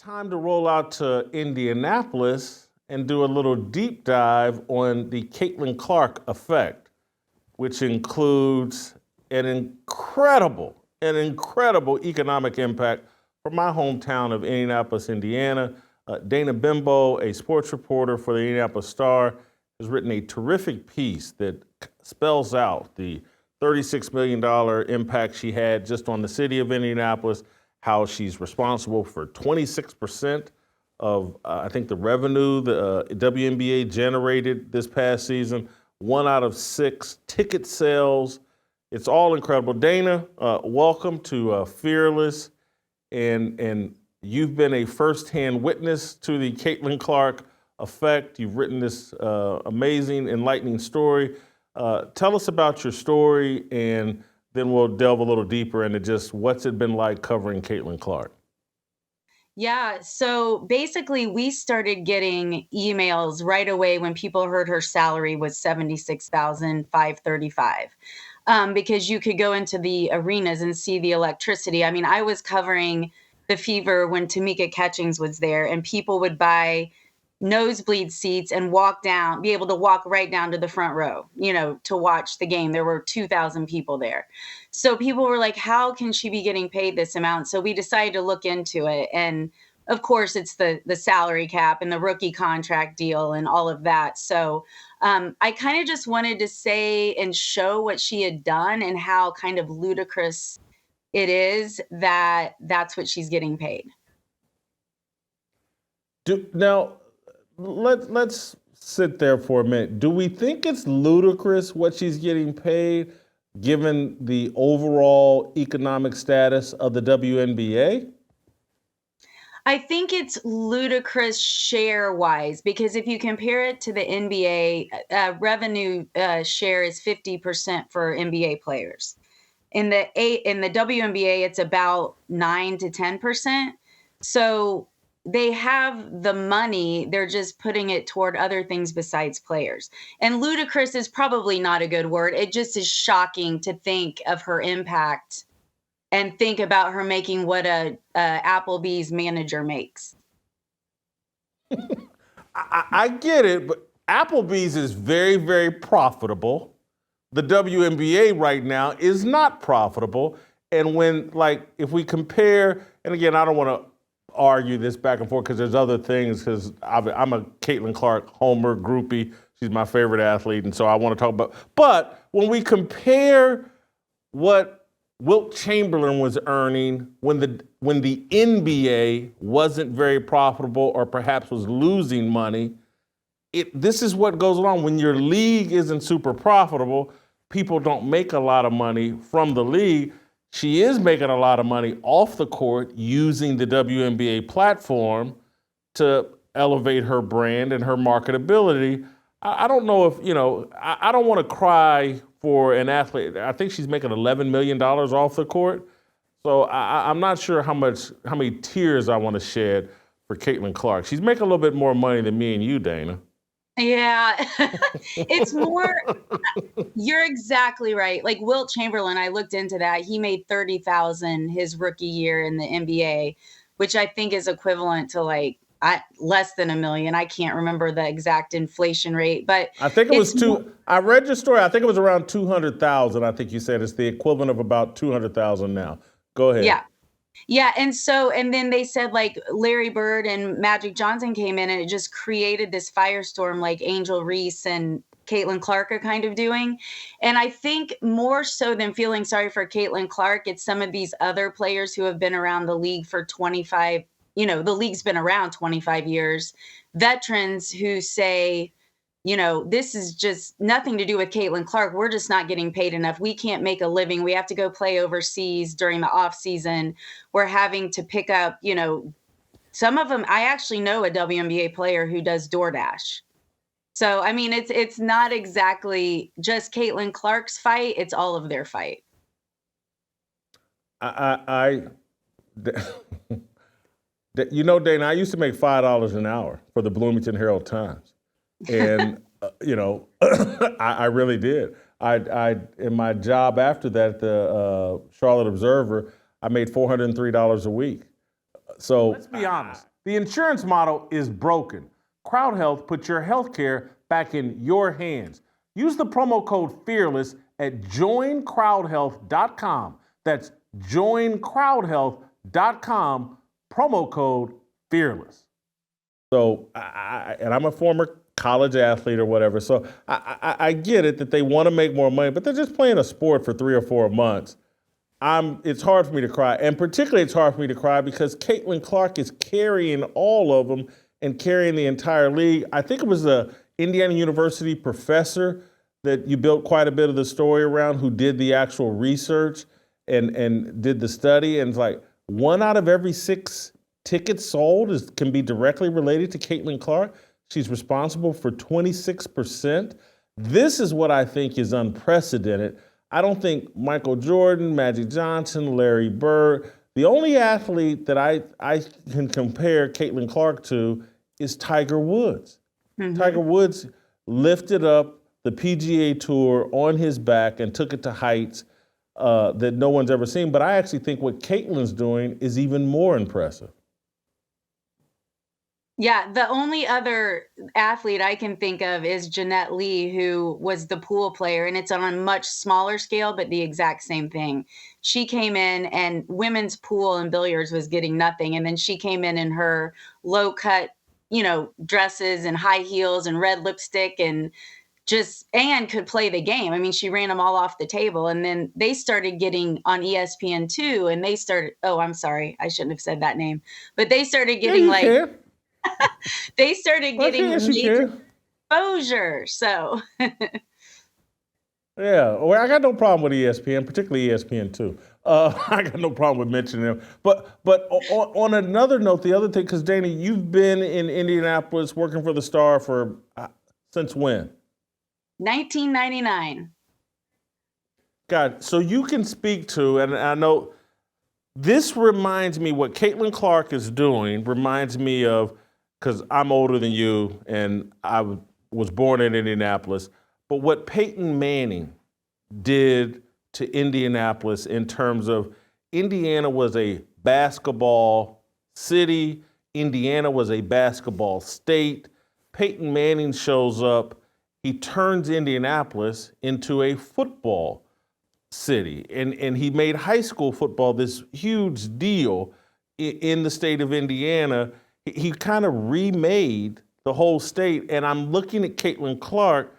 time to roll out to Indianapolis and do a little deep dive on the Caitlin Clark effect, which includes an incredible economic impact for my hometown of Indianapolis, Indiana. Dana Benbow, a sports reporter for the Indianapolis Star, has written a terrific piece that spells out the $36 million impact she had just on the city of Indianapolis, how she's responsible for 26% of, I think, the revenue the WNBA generated this past season, 1 out of 6 ticket sales. It's all incredible. Dana, welcome to Fearless, and you've been a firsthand witness to the Caitlin Clark effect. You've written this amazing, enlightening story. Tell us about your story, and then we'll delve a little deeper into just what's it been like covering Caitlin Clark. Yeah, so basically we started getting emails right away when people heard her salary was 76,535. Because you could go into the arenas and see the electricity. I mean, I was covering the Fever when Tamika Catchings was there, and people would buy nosebleed seats and be able to walk right down to the front row, to watch the game. There were 2,000 people there. So people were like, how can she be getting paid this amount? So we decided to look into it. And of course, it's the salary cap and the rookie contract deal and all of that. So I kind of just wanted to say and show what she had done and how kind of ludicrous it is that that's what she's getting paid. Now, let's sit there for a minute. Do we think it's ludicrous what she's getting paid, given the overall economic status of the WNBA? I think it's ludicrous share-wise, because if you compare it to the NBA, revenue share is 50% for NBA players. In the WNBA, it's about 9 to 10%. So they have the money, they're just putting it toward other things besides players. And ludicrous is probably not a good word. It just is shocking to think of her impact and think about her making what a Applebee's manager makes. I get it, but Applebee's is very, very profitable. The WNBA right now is not profitable. And if we compare, and again, I don't want to argue this back and forth because there's other things, because I'm a Caitlin Clark homer groupie. She's my favorite athlete, and so I want to talk about. But when we compare what Wilt Chamberlain was earning when the NBA wasn't very profitable or perhaps was losing money, this is what goes along. When your league isn't super profitable, people don't make a lot of money from the league. She is making a lot of money off the court using the WNBA platform to elevate her brand and her marketability. I don't know if, I don't want to cry for an athlete. I think she's making $11 million off the court. So I'm not sure how many tears I want to shed for Caitlin Clark. She's making a little bit more money than me and you, Dana. Yeah, it's more, you're exactly right. Like Wilt Chamberlain, I looked into that. He made $30,000 his rookie year in the NBA, which I think is equivalent to less than $1 million. I can't remember the exact inflation rate, but I think it was I read your story. I think it was around 200,000. I think you said it's the equivalent of about 200,000 now. Go ahead. Yeah. Yeah. And then they said Larry Bird and Magic Johnson came in and it just created this firestorm like Angel Reese and Caitlin Clark are kind of doing. And I think more so than feeling sorry for Caitlin Clark, it's some of these other players who have been around the league for 25, the league's been around 25 years, veterans who say, this is just nothing to do with Caitlin Clark. We're just not getting paid enough. We can't make a living. We have to go play overseas during the off season. We're having to pick up, some of them. I actually know a WNBA player who does DoorDash. So, I mean, it's not exactly just Caitlin Clark's fight. It's all of their fight. Dana, I used to make $5 an hour for the Bloomington Herald Times. And, I really did. I in my job after that, the Charlotte Observer, I made $403 a week. So let's be honest. The insurance model is broken. Crowd Health puts your health care back in your hands. Use the promo code FEARLESS at joincrowdhealth.com. That's joincrowdhealth.com, promo code FEARLESS. So, and I'm a former college athlete or whatever, so I get it that they want to make more money, but they're just playing a sport for 3 or 4 months. It's hard for me to cry, and particularly it's hard for me to cry because Caitlin Clark is carrying all of them and carrying the entire league. I think it was a Indiana University professor that you built quite a bit of the story around who did the actual research and did the study, and it's like 1 out of every 6 tickets sold can be directly related to Caitlin Clark. She's responsible for 26%. This is what I think is unprecedented. I don't think Michael Jordan, Magic Johnson, Larry Bird, the only athlete that I can compare Caitlin Clark to is Tiger Woods. Mm-hmm. Tiger Woods lifted up the PGA Tour on his back and took it to heights that no one's ever seen. But I actually think what Caitlin's doing is even more impressive. Yeah, the only other athlete I can think of is Jeanette Lee, who was the pool player, and it's on a much smaller scale, but the exact same thing. She came in and women's pool and billiards was getting nothing. And then she came in her low cut, dresses and high heels and red lipstick and could play the game. I mean, she ran them all off the table. And then they started getting on ESPN2 and I'm sorry, I shouldn't have said that name, but they started getting they started getting major exposure. So, yeah, well, I got no problem with ESPN, particularly ESPN2. I got no problem with mentioning them. But on another note, the other thing, because Dana, you've been in Indianapolis working for the Star for since when? 1999. God, so you can speak to, and I know this reminds me what Caitlin Clark is doing. Reminds me of. Because I'm older than you, and I was born in Indianapolis. But what Peyton Manning did to Indianapolis in terms of Indiana was a basketball city, Indiana was a basketball state. Peyton Manning shows up, he turns Indianapolis into a football city. And he made high school football this huge deal in the state of Indiana. He kind of remade the whole state. And I'm looking at Caitlin Clark.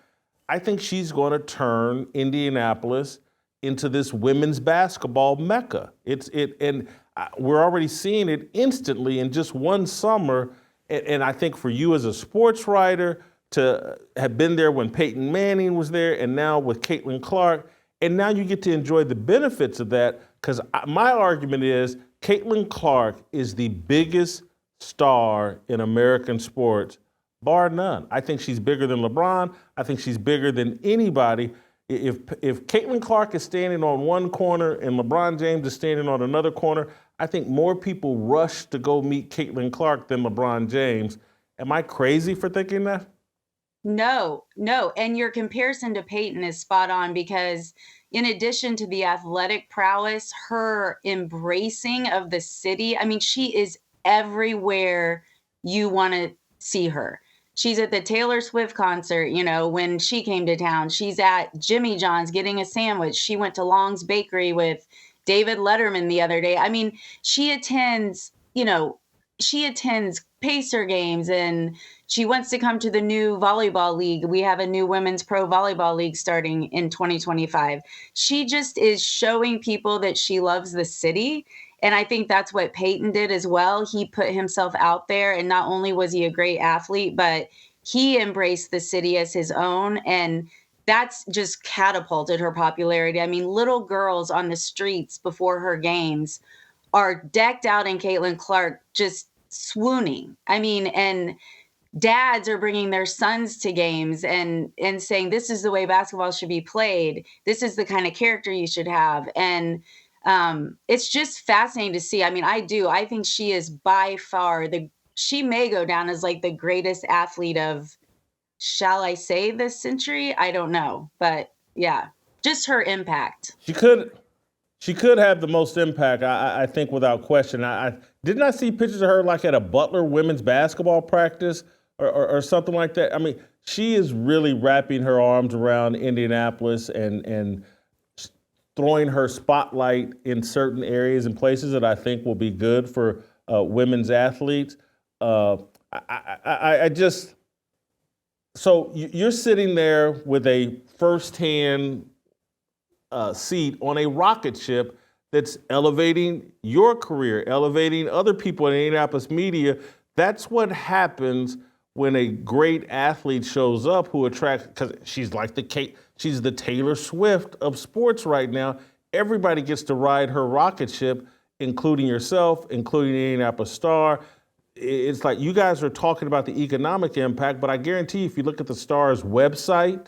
I think she's going to turn Indianapolis into this women's basketball mecca. And we're already seeing it instantly in just one summer. And I think for you as a sports writer to have been there when Peyton Manning was there and now with Caitlin Clark, and now you get to enjoy the benefits of that, because my argument is Caitlin Clark is the biggest star in American sports, bar none. I think she's bigger than LeBron. I think she's bigger than anybody. If Caitlin Clark is standing on one corner and LeBron James is standing on another corner, I think more people rush to go meet Caitlin Clark than LeBron James. Am I crazy for thinking that? No. And your comparison to Peyton is spot on, because in addition to the athletic prowess, her embracing of the city, I mean, she is everywhere you want to see her. She's at the Taylor Swift concert, when she came to town. She's at Jimmy John's getting a sandwich. She went to Long's Bakery with David Letterman the other day. I mean, she attends Pacer games, and she wants to come to the new volleyball league. We have a new women's pro volleyball league starting in 2025. She just is showing people that she loves the city. And I think that's what Peyton did as well. He put himself out there, and not only was he a great athlete, but he embraced the city as his own. And that's just catapulted her popularity. I mean, little girls on the streets before her games are decked out in Caitlin Clark, just swooning. I mean, and dads are bringing their sons to games and saying, this is the way basketball should be played. This is the kind of character you should have. And it's just fascinating to see. I mean, I think she is by far she may go down as like the greatest athlete of, shall I say, this century? I don't know. But yeah, just her impact. She could She could have the most impact, I think, without question. I didn't I see pictures of her like at a Butler women's basketball practice or something like that. I mean, she is really wrapping her arms around Indianapolis and throwing her spotlight in certain areas and places that I think will be good for women's athletes. Uh, I just so you're sitting there with a firsthand seat on a rocket ship that's elevating your career, elevating other people in Indianapolis media. That's what happens when a great athlete shows up who attracts, because she's like she's the Taylor Swift of sports right now. Everybody gets to ride her rocket ship, including yourself, including the Indianapolis Star. It's like you guys are talking about the economic impact, but I guarantee you, if you look at the Star's website,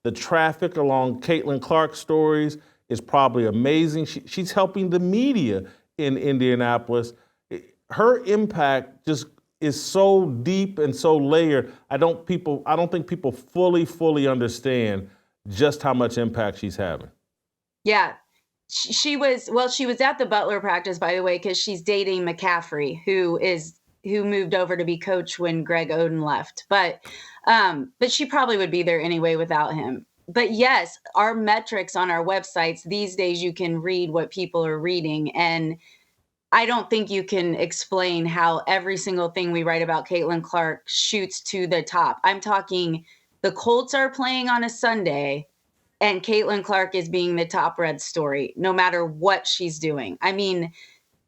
the traffic along Caitlin Clark's stories is probably amazing. She's helping the media in Indianapolis. Her impact just is so deep and so layered. I don't think people fully understand just how much impact she's having. Yeah. She was at the Butler practice, by the way, because she's dating McCaffrey, who moved over to be coach when Greg Oden left. But she probably would be there anyway without him. But yes, our metrics on our websites these days, you can read what people are reading. And I don't think you can explain how every single thing we write about Caitlin Clark shoots to the top. I'm talking the Colts are playing on a Sunday and Caitlin Clark is being the top read story, no matter what she's doing. I mean,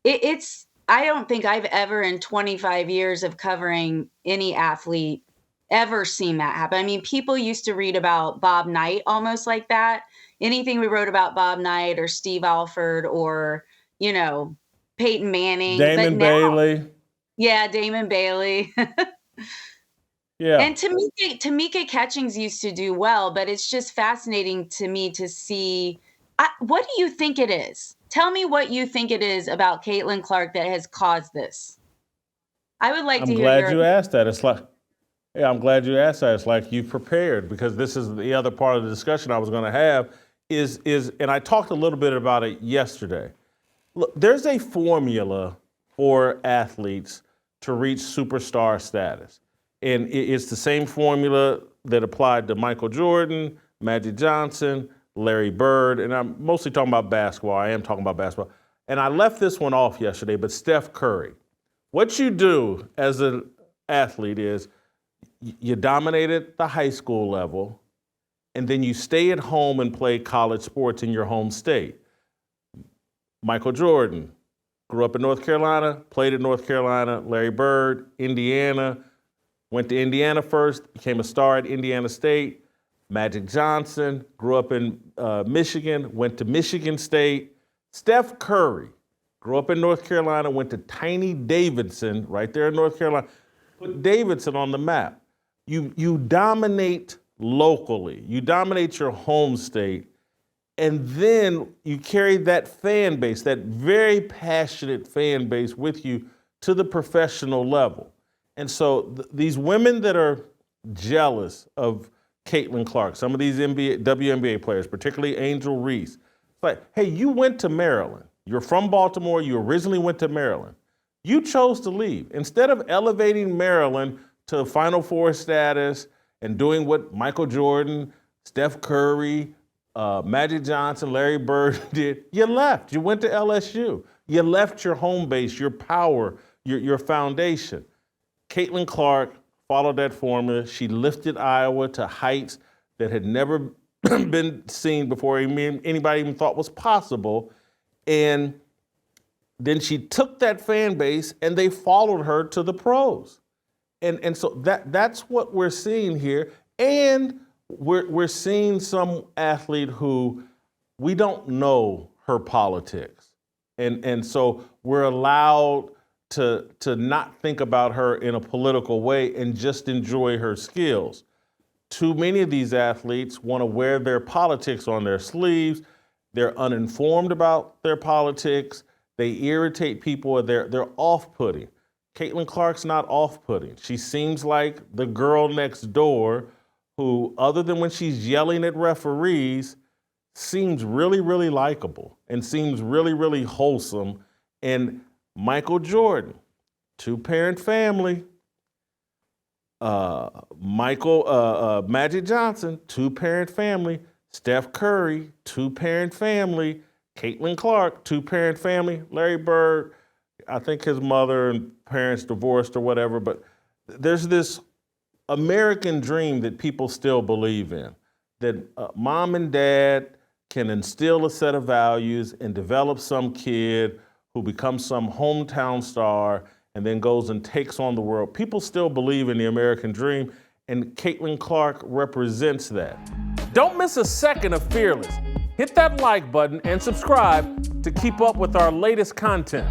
I don't think I've ever in 25 years of covering any athlete ever seen that happen. I mean, people used to read about Bob Knight almost like that. Anything we wrote about Bob Knight or Steve Alford or, Peyton Manning. Damon Bailey. Yeah, Damon Bailey. Yeah. And Tamika Catchings used to do well, but it's just fascinating to me to see. What do you think it is? Tell me what you think it is about Caitlin Clark that has caused this. I would like to hear. I'm glad you asked that. I'm glad you asked that. It's like you prepared, because this is the other part of the discussion I was going to have is, and I talked a little bit about it yesterday. Look, there's a formula for athletes to reach superstar status. And it's the same formula that applied to Michael Jordan, Magic Johnson, Larry Bird, and I'm mostly talking about basketball. I am talking about basketball. And I left this one off yesterday, but Steph Curry. What you do as an athlete is you dominate at the high school level, and then you stay at home and play college sports in your home state. Michael Jordan grew up in North Carolina, played at North Carolina. Larry Bird, Indiana, went to Indiana first, became a star at Indiana State. Magic Johnson grew up in Michigan, went to Michigan State. Steph Curry grew up in North Carolina, went to tiny Davidson, right there in North Carolina. Put Davidson on the map. You dominate locally. You dominate your home state. And then you carry that fan base, that very passionate fan base with you to the professional level. And so these women that are jealous of Caitlin Clark, some of these WNBA players, particularly Angel Reese, it's like, hey, you went to Maryland. You're from Baltimore. You originally went to Maryland. You chose to leave. Instead of elevating Maryland to Final Four status and doing what Michael Jordan, Steph Curry, Magic Johnson, Larry Bird did, you left. You went to LSU. You left your home base, your power, your foundation. Caitlin Clark followed that formula. She lifted Iowa to heights that had never been seen before anybody even thought was possible. And then she took that fan base and they followed her to the pros. And so that's what we're seeing here. And we're seeing some athlete who we don't know her politics. And so we're allowed to not think about her in a political way and just enjoy her skills. Too many of these athletes want to wear their politics on their sleeves. They're uninformed about their politics. They irritate people. They're off-putting. Caitlin Clark's not off-putting. She seems like the girl next door who, other than when she's yelling at referees, seems really, really likable and seems really, really wholesome. And Michael Jordan, two-parent family. Magic Johnson, two-parent family. Steph Curry, two-parent family. Caitlin Clark, two-parent family. Larry Bird, I think his mother and parents divorced or whatever, but there's this American dream that people still believe in, that mom and dad can instill a set of values and develop some kid who becomes some hometown star and then goes and takes on the world. People still believe in the American dream, and Caitlin Clark represents that. Don't miss a second of Fearless. Hit that like button and subscribe to keep up with our latest content.